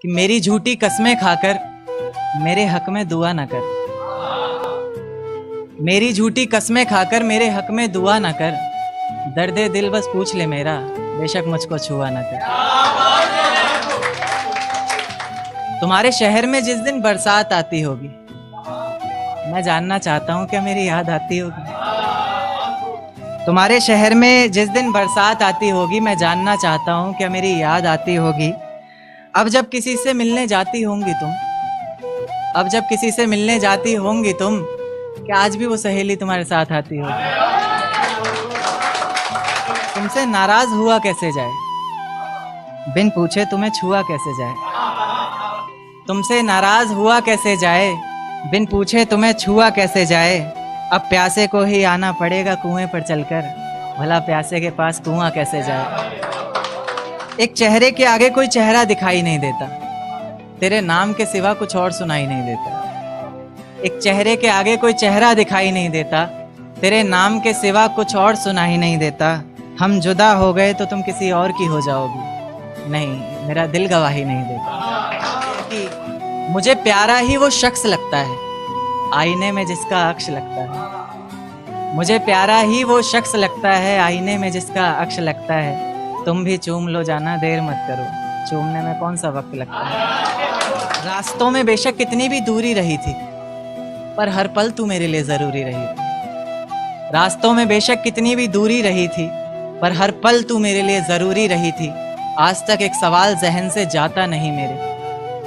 कि मेरी झूठी कस्में खाकर मेरे हक में दुआ न कर। मेरी झूठी कस्में खाकर मेरे हक में दुआ न कर। दर्दे दिल बस पूछ ले मेरा, बेशक मुझको छुआ न कर। तुम्हारे शहर में जिस दिन बरसात आती होगी, मैं जानना चाहता हूं क्या मेरी याद आती होगी। तुम्हारे शहर में जिस दिन बरसात आती होगी, मैं जानना चाहता हूं क्या मेरी याद आती होगी। अब जब किसी से मिलने जाती होंगी तुम, अब जब किसी से मिलने जाती होंगी तुम, क्या आज भी वो सहेली तुम्हारे साथ आती होगी। तुमसे नाराज हुआ कैसे जाए, बिन पूछे तुम्हें छुआ कैसे जाए। तुमसे नाराज हुआ कैसे जाए, बिन पूछे तुम्हें छुआ कैसे जाए। अब प्यासे को ही आना पड़ेगा कुएं पर चलकर, भला प्यासे के पास कुआं कैसे जाए। एक चेहरे के आगे कोई चेहरा दिखाई नहीं देता, तेरे नाम के सिवा कुछ और सुनाई नहीं देता। एक चेहरे के आगे कोई चेहरा दिखाई नहीं देता, तेरे नाम के सिवा कुछ और सुनाई नहीं देता। हम जुदा हो गए तो तुम किसी और की हो जाओगी, नहीं मेरा दिल गवाही नहीं देता। कि मुझे प्यारा ही वो शख्स लगता है, आईने में जिसका अक्ष लगता है। मुझे प्यारा ही वो शख्स लगता है, आईने में जिसका अक्ष लगता है। तुम भी चूम लो जाना, देर मत करो, चूमने में कौन सा वक्त लगता है। रास्तों में बेशक कितनी भी दूरी रही थी, पर हर पल तू मेरे लिए जरूरी रही थी। रास्तों में बेशक कितनी भी दूरी रही थी, पर हर पल तू मेरे लिए जरूरी रही थी। आज तक एक सवाल जहन से जाता नहीं मेरे,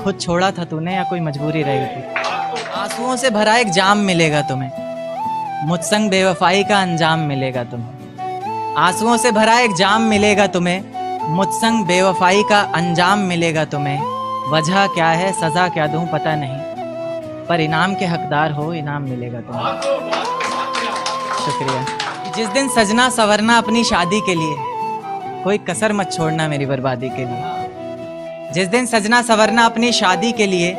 खुद छोड़ा था तूने या कोई मजबूरी रही थी। आंसुओं से भरा एक जाम मिलेगा तुम्हें, मुझ संग बेवफाई का अंजाम मिलेगा तुम्हें। आंसुओं से भरा एक जाम मिलेगा तुम्हें, मुझ संग बेवफाई का अंजाम मिलेगा तुम्हें। वजह क्या है सजा क्या दूं पता नहीं, पर इनाम के हकदार हो, इनाम मिलेगा तुम्हें। शुक्रिया। जिस दिन सजना संवरना अपनी शादी के लिए, कोई कसर मत छोड़ना मेरी बर्बादी के लिए। जिस दिन सजना संवरना अपनी शादी के लिए,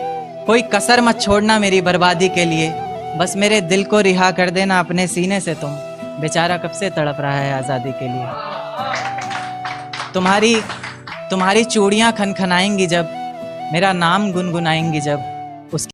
कोई कसर मत छोड़ना मेरी बर्बादी के लिए। बस मेरे दिल को रिहा कर देना अपने सीने से तुम, बेचारा कब से तड़प रहा है आज़ादी के लिए। तुम्हारी चूड़ियाँ खनखनाएंगी जब, मेरा नाम गुनगुनाएंगी जब, उसकी